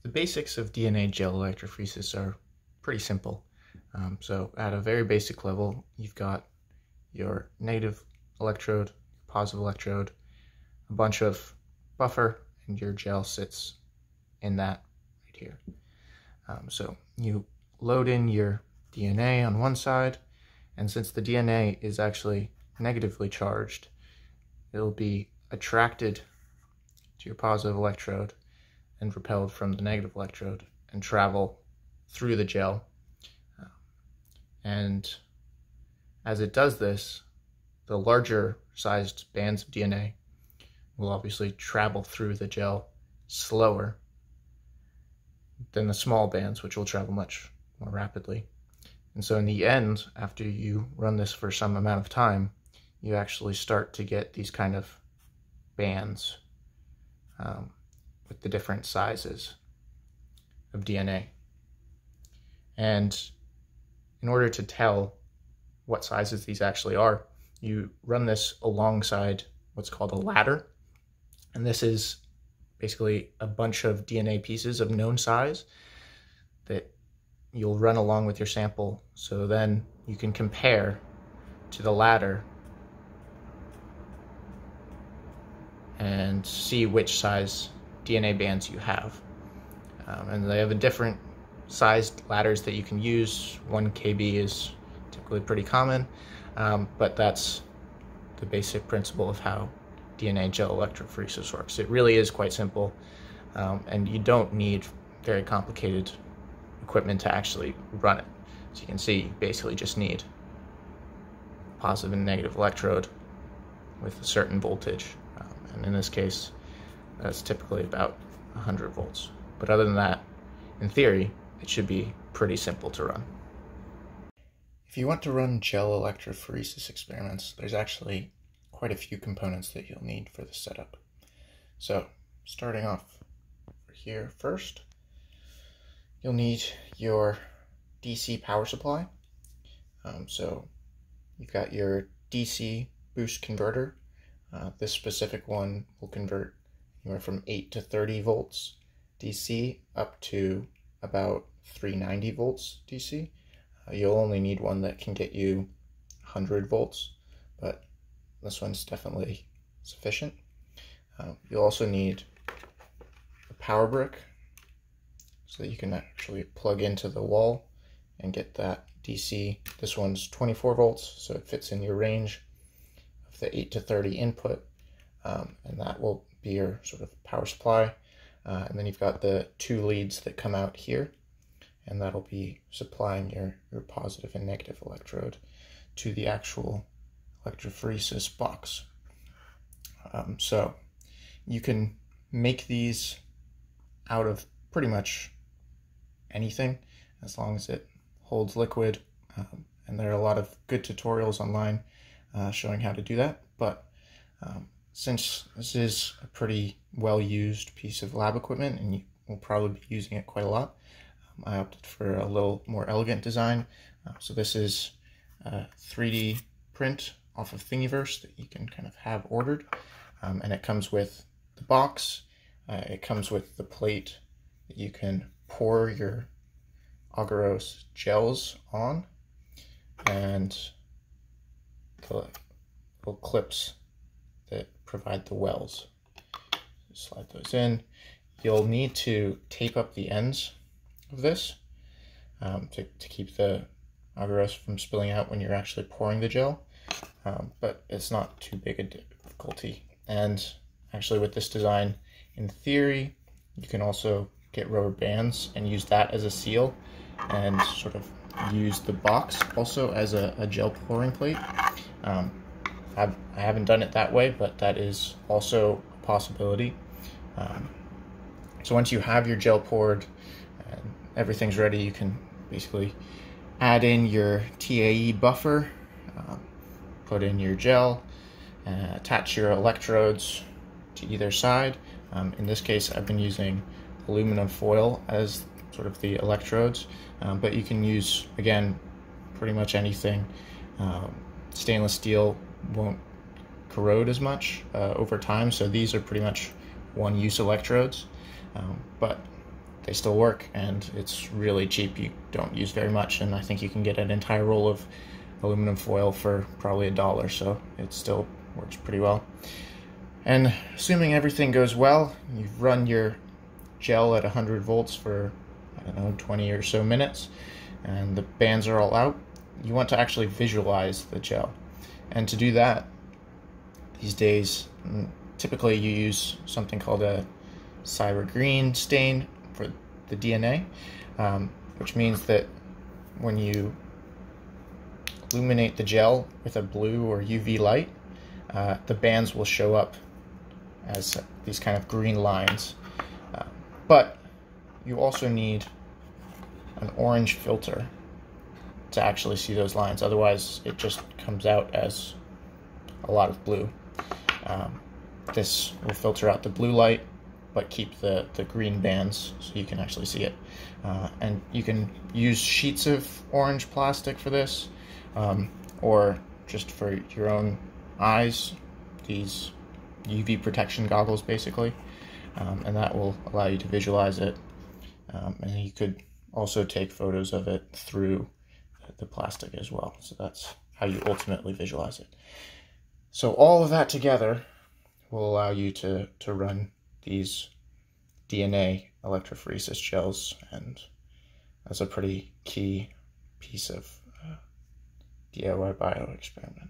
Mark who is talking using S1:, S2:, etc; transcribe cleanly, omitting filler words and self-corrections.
S1: The basics of DNA gel electrophoresis are pretty simple. So at a very basic level, you've got your negative electrode, positive electrode, a bunch of buffer, and your gel sits in that right here. So you load in your DNA on one side, and since the DNA is actually negatively charged, it'll be attracted to your positive electrode and repelled from the negative electrode and travel through the gel. And as it does this, the larger sized bands of DNA will obviously travel through the gel slower than the small bands, which will travel much more rapidly. And so in the end, after you run this for some amount of time, you actually start to get these kind of bands with the different sizes of DNA. And in order to tell what sizes these actually are, you run this alongside what's called a ladder. And this is basically a bunch of DNA pieces of known size that you'll run along with your sample. So then you can compare to the ladder and see which size DNA bands you have. And they have a different sized ladders that you can use. 1 kb is typically pretty common, but that's the basic principle of how DNA gel electrophoresis works. It really is quite simple, and you don't need very complicated equipment to actually run it. So you can see you basically just need a positive and negative electrode with a certain voltage, and in this case that's typically about 100 volts. But other than that, in theory, it should be pretty simple to run. If you want to run gel electrophoresis experiments, there's actually quite a few components that you'll need for the setup. So starting off here first, you'll need your DC power supply. So you've got your DC boost converter. This specific one will convert anywhere from 8 to 30 volts DC up to about 390 volts DC. You'll only need one that can get you 100 volts, but this one's definitely sufficient. You'll also need a power brick so that you can actually plug into the wall and get that DC. This one's 24 volts, so it fits in your range of the 8 to 30 input, and that will be your sort of power supply. And then you've got the 2 leads that come out here, and that'll be supplying your positive and negative electrode to the actual electrophoresis box. So you can make these out of pretty much anything as long as it holds liquid, and there are a lot of good tutorials online showing how to do that. But since this is a pretty well-used piece of lab equipment and you will probably be using it quite a lot, I opted for a little more elegant design. So this is a 3D print off of Thingiverse that you can kind of have ordered, and it comes with the box. It comes with the plate that you can pour your agarose gels on, and the little clips that provide the wells. Just slide those in. You'll need to tape up the ends of this to keep the agarose from spilling out when you're actually pouring the gel, but it's not too big a difficulty. And actually with this design, in theory, you can also get rubber bands and use that as a seal and sort of use the box also as a gel pouring plate. I haven't done it that way, but that is also a possibility. So once you have your gel poured and everything's ready, you can basically add in your TAE buffer, put in your gel, attach your electrodes to either side. In this case, I've been using aluminum foil as sort of the electrodes, but you can use, again, pretty much anything. Stainless steel won't corrode as much over time, so these are pretty much one-use electrodes. But they still work, and it's really cheap. You don't use very much, and I think you can get an entire roll of aluminum foil for probably $1, so it still works pretty well. And assuming everything goes well, you've run your gel at 100 volts for, I don't know, 20 or so minutes, and the bands are all out. You want to actually visualize the gel. And to do that, these days, typically you use something called a Cyber green stain for the DNA, which means that when you illuminate the gel with a blue or UV light, the bands will show up as these kind of green lines. But you also need an orange filter to actually see those lines. Otherwise, it just comes out as a lot of blue. This will filter out the blue light, but keep the green bands so you can actually see it. And you can use sheets of orange plastic for this, or just for your own eyes, these UV protection goggles basically, and that will allow you to visualize it. And you could also take photos of it through the plastic as well. So that's how you ultimately visualize it. So all of that together will allow you to run these DNA electrophoresis gels, and that's a pretty key piece of DIY bio experiment.